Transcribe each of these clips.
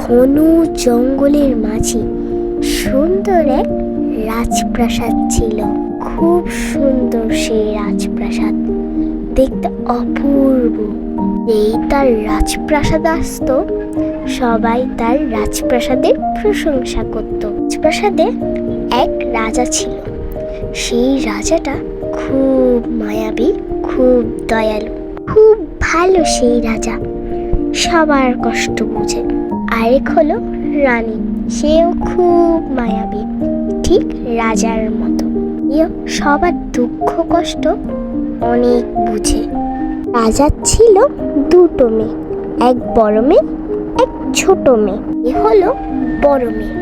ঘন জঙ্গলের মাঝে সুন্দর এক রাজপ্রাসাদ ছিল। খুব সুন্দর সেই রাজপ্রাসাদ, দেখতে অপূর্ব। এই তার রাজপ্রাসাদ আসতো, সবাই তার রাজপ্রাসাদের প্রশংসা করত। রাজপ্রাসাদে এক রাজা ছিল। সেই রাজাটা খুব মায়াবী, খুব দয়ালু, খুব ভালো। সেই রাজা সবার কষ্ট বুঝে। আরেক হলো রানী, সেও খুব মায়াবী, ঠিক রাজার মতো। এও সবার দুঃখ কষ্ট অনেক বুঝে। রাজার ছিল দুটো মেয়ে, এক বড় মেয়ে, এক ছোট মেয়ে। এ হলো বড় মেয়ে,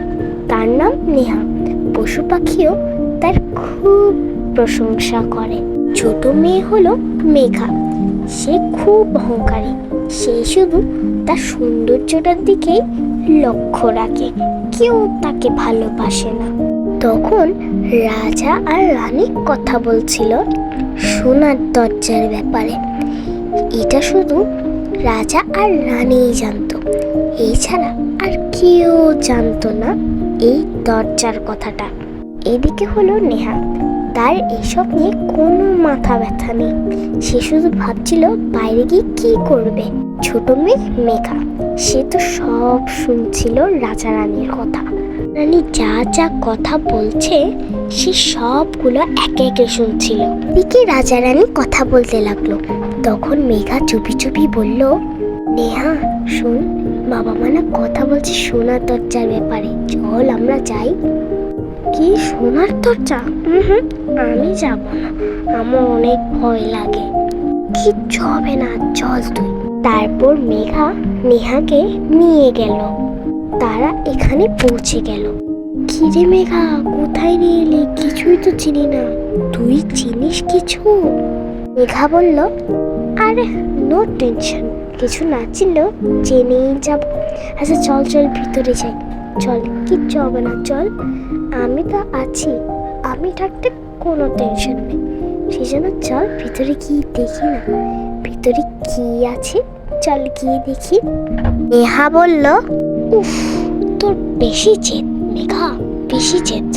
তার নাম নেহা। পশু পাখিও তার খুব প্রশংসা করে। ছোট মেয়ে হলো মেঘা, সে খুব অহংকারী। সে শুধু তার সৌন্দর্যটার দিকেই লক্ষ্য রাখে, কেউ তাকে ভালোবাসে না। তখন রাজা আর রানী কথা বলছিল সোনার দরজার ব্যাপারে। এটা শুধু রাজা আর রানীই জানতো, এছাড়া আর কেউ জানতো না এই দরজার কথাটা। এদিকে হলো নেহা, তার এসব নিয়ে কোনো মাথা ব্যথা নেই। সে শুধু ভাবছিল বাইরে গিয়ে কি করবে। ছোট মেয়ে মেঘা, সে তো সব শুনছিল রাজা রানীর কথা। রানী যা যা কথা বলছে সে সবগুলো একে একে শুনছিল। এদিকে রাজা রানী কথা বলতে লাগলো। তখন মেঘা চুপি চুপি বলল, নেহা শোন, বাবা মা না কথা বলছে সোনার দরজার ব্যাপারে, চল আমরা যাই। কি সোনার দরজা? আমি যাব না, আমার অনেক ভয় লাগে। কিচ্ছু হবে না, চল তুই। তারপর মেঘা নেহাকে নিয়ে গেল। তারা এখানে পৌঁছে গেল। কি রে মেঘা, কোথায় নিয়ে এলি? কিছুই তো চিনি না। তুই চিনিস কিছু? মেঘা বলল, আরে নো টেনশন, কিছু না চিনলেও জেনেই যাব। আচ্ছা চল চল ভিতরে যাই, চল, কিচ্ছু হবে না, চল, আমি তো আছি, আমি থাকতে কোনো টেনশন নেই। সেই জন্য চল ভিতরে গিয়ে দেখি না ভিতরে কি আছে, চল গিয়ে দেখি। নেহা বলল, উফ, তোর বেশি জেদ মেঘা, বেশি জেদ।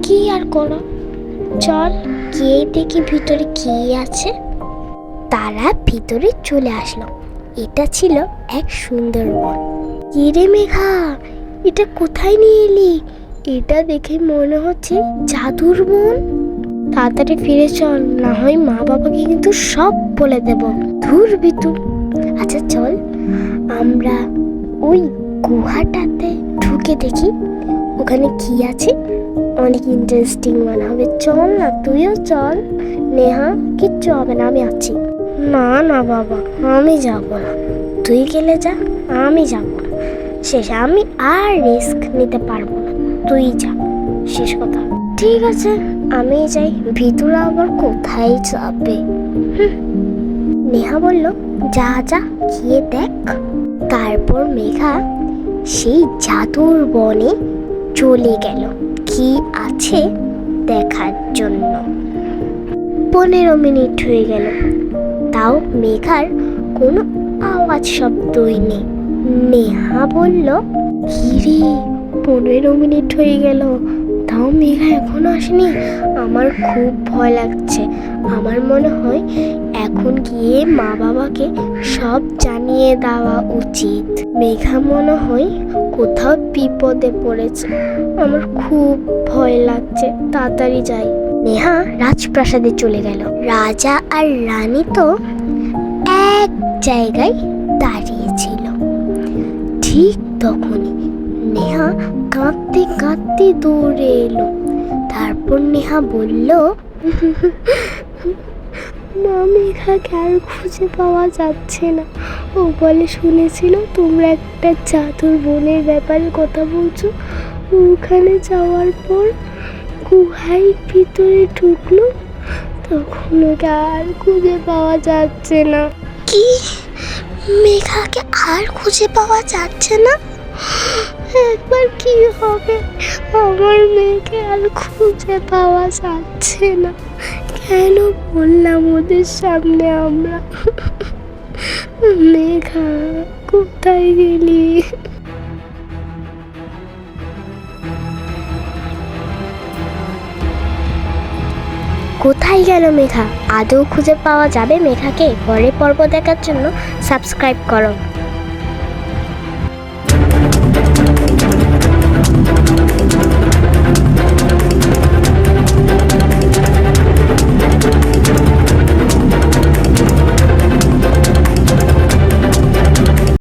কি আর করো, চল গিয়ে দেখি ভিতরে কি আছে। তারা ভিতরে চলে আসলো। এটা ছিল এক সুন্দর বন। কি রে মেঘা, এটা কোথায় নিয়ে এলি? এটা দেখে মনে হচ্ছে জাদুর বন। তাড়াতাড়ি ফিরে চল, না হয় মা বাবাকে কিন্তু সব বলে দেব। ধুর বিতু। আচ্ছা চল আমরা ওই গুহাটাতে ঢুকে দেখি ওখানে কি আছে, অনেক ইন্টারেস্টিং মনে হবে। চল না, তুইও চল। নেহা, কিচ্ছু হবে না, আমি আছি। না না বাবা, আমি যাব না, তুই গেলে যা, আমি যাব না। শেষ, আমি আর রিস্ক নিতে পারবো না, তুই যা, শেষ কথা। ঠিক আছে, আমি যাই। ভিতরে আবার কোথায় যাবে? নেহা বলল, যা যা, গিয়ে দেখ। তারপর মেঘা সেই জাদুর বনে চলে গেল কি আছে দেখার জন্য। 15 মিনিট হয়ে গেল, তাও মেঘার কোনো আওয়াজ শব্দই নেই। নেহা বলল, কি রে, 15 মিনিট হয়ে গেল, তাও মেঘা এখনো আসেনি। আমার খুব ভয় লাগছে। আমার মনে হয় এখন গিয়ে মা বাবাকে সব জানিয়ে দেওয়া উচিত। মেঘা মনে হয় কোথাও বিপদে পড়েছে, আমার খুব ভয় লাগছে, তাড়াতাড়ি যাই। নেহা রাজপ্রাসাদে চলে গেল। রাজা আর রানী তো এক জায়গায় দাঁড়িয়েছিল। ঠিক তখনই নেহা কাঁদতে কাঁদতে দৌড়ে এলো। তারপর নেহা বলল, মা, মেঘাকে আর খুঁজে পাওয়া যাচ্ছে না। ও বলে শুনেছিল তোমরা একটা জাদুর বনের ব্যাপারে কথা বলছো। ওখানে যাওয়ার পর গুহায় ভিতরে ঢুকলো, তখন ওকে আর খুঁজে পাওয়া যাচ্ছে না। কি, মেঘাকে আর খুঁজে পাওয়া যাচ্ছে না? একবার কি হবে, আমার মেয়েকে আর খুঁজে পাওয়া যাচ্ছে না। কেন বললাম ওদের সামনে আমরা? মেঘা, কোথায় গেলি? কোথায় গেল মেঘা? আদৌ খুঁজে পাওয়া যাবে মেঘাকে? পরের পর্ব দেখার জন্য সাবস্ক্রাইব করো।